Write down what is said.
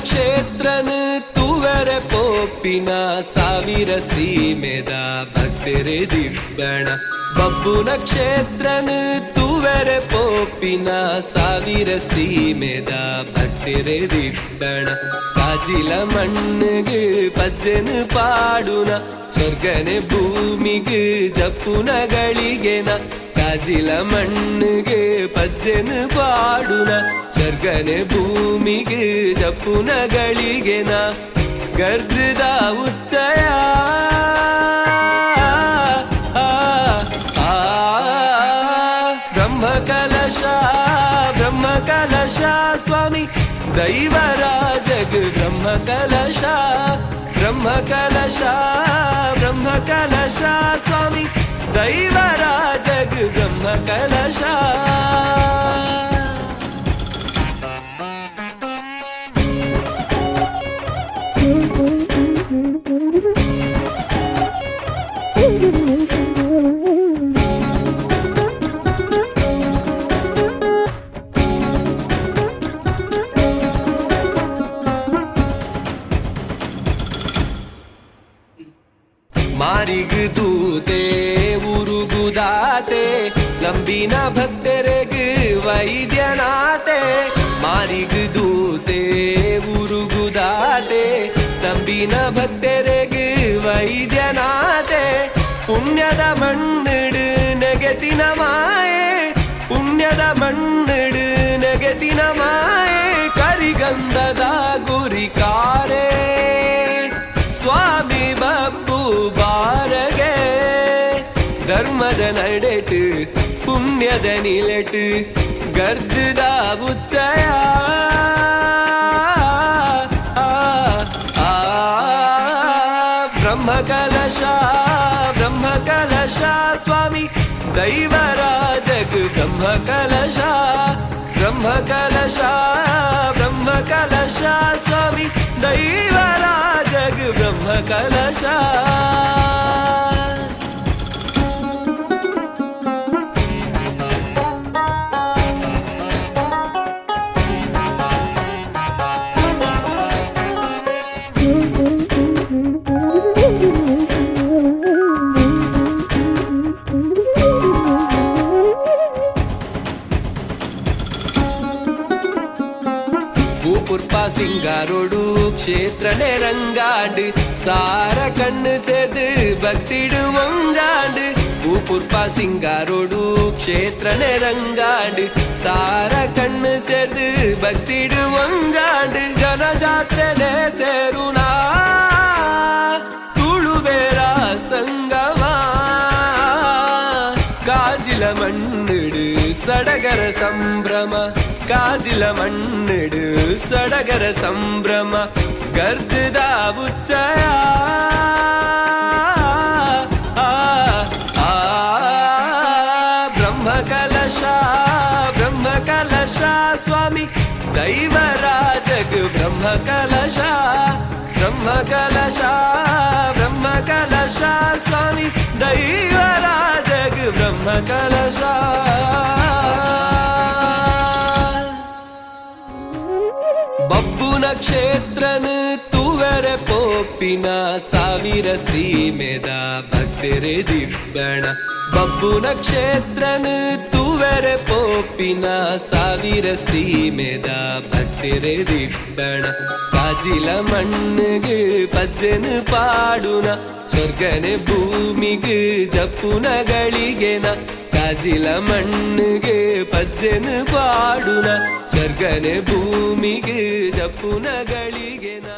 ಕ್ಷೇತ್ರನು ತೂವರೆ ಪೋಪಿನ ಸಾವಿರ ಸೀಮೆದ ಭಕ್ತರೆ ದಿಬ್ಬಣ ಬಬ್ಬುನ ಕ್ಷೇತ್ರನು ತೂವರೆ ಪೋಪಿನ ಸಾವಿರ ಸೀಮೆದ ಭಕ್ತರೆ ದಿಬ್ಬಣ ಕಾಜಿಲ ಮಣ್ಣಿಗೆ ಪಜ್ಜೆನು ಪಾಡುನ ಸ್ವರ್ಗನೆ ಭೂಮಿಗೆ ಜಪ್ಪುನಗಳಿಗೆನ ಕಾಜಿಲ ಮಣ್ಣಿಗೆ ಪಜ್ಜೆನು ಪಾಡುನ ಸ್ವರ್ಗನೆ ಭೂಮಿಗೆ ಜಪ್ಪುನಗಳಿಗೆನ ಗರ್ದದ ಉಚ್ಚಯ ಬ್ರಹ್ಮ ಕಲಶ ಸ್ವಾಮಿ ದೈವರಾಜಗ್ ಬ್ರಹ್ಮ ಕಲಶ ಸ್ವಾಮಿ ದೈವರಾಜಗ್ ಬ್ರಹ್ಮ ಕಲಶ ಮಾರಿಗ ದೂತೆ ಉರುಗುದಾತೆ ಲಂಬಿನ ಭಕ್ತರೆಗ ವೈದ್ಯನಾತೆ ಮಾರಿಗ ದೂತೆ ಉರುಗುದಾತೆ ಲಂಬಿನ ಭಕ್ತರೆಗ ವೈದ್ಯನಾತೆ ಪುಣ್ಯದ ಮಣ್ಣಿಡು ನೆಗೆತಿನ ಮಾಯೆ ಪುಣ್ಯದ ಮಣ್ಣಿಡು ನೆಗೆತಿನ ಮಾಯೆ ಕರಿಗಂಧದ ಗುರಿಕಾರೆ ಸ್ವಾಮಿ ಬಬ್ಬು ಬಾರಗೆ ಧರ್ಮದ ನಡೆಟು ಪುಣ್ಯದ ನಿಲೆಟು ಗರ್ದದ ಉಚ್ಚಯ ಬ್ರಹ್ಮ ಕಲಶ ಸ್ವಾಮಿ ದೈವರಾಜಗ್ ಬ್ರಹ್ಮ ಕಲಶ ಸ್ವಾಮಿ ದೈವರಾಜಗ್ ಬ್ರಹ್ಮ ಕಲಶ பூப்புற்பா சிங்காரோடு க்ஷேத்திரனே ரங்காண்டு சார கண்ணு சேர்ந்து பக்திடு ஒஞ்சாண்டு பூப்புற்பா சிங்காரோடு க்ஷேத்திரனே ரங்காண்டு சார கண்ணு சேர்ந்து பக்திடு ஒஞ்சாண்டு ಜನಜಾತ್ರೆನೇ ಸೇರುನಾ ತುಳುವೇರ ಸಂಗಮ ಕಾಜಿಲ ಮಣ್ಣಿಡು ಸಡಗರ ಸಂಭ್ರಮ ಕಾಜಿಲ ಮಣ್ಣಿಡು ಸಡಗರ ಸಂಭ್ರಮ ಗರ್ದದ ಉಚ್ಚಯ ಬ್ರಹ್ಮ ಕಲಶ ಸ್ವಾಮಿ ದೈವರಾಜಗ್ ಬ್ರಹ್ಮ ಕಲಶ ಸ್ವಾಮಿ ದೈವರಾಜಗ್ ಬ್ರಹ್ಮ ಕಲಶ ಬಬ್ಬುನ ಕ್ಷೇತ್ರನು ತೂವರೆ ಪೋಪಿನ ಸಾವಿರ ಸೀಮೆದ ಭಕ್ತರೆ ದಿಬ್ಬಣ ಬಬ್ಬುನ ಕ್ಷೇತ್ರನು ತೂವರೆ ಪೋಪಿನ ಸಾವಿರ ಸೀಮೆದ ಭಕ್ತರೆ ದಿಬ್ಬಣ ಕಾಜಿಲ ಮಣ್ಣಿಗೆ ಪಜ್ಜೆನು ಪಾಡುನ ಸ್ವರ್ಗನೆ ಭೂಮಿಗೆ ಜಪ್ಪುನಗಳಿಗೆನ ಕಾಜಿಲ ಮಣ್ಣಿಗೆ ಪಜ್ಜೆನು ಪಾಡುನ ಸ್ವರ್ಗನೆ ಭೂಮಿಗೆ ಜಪ್ಪುನಗಳಿಗೆನ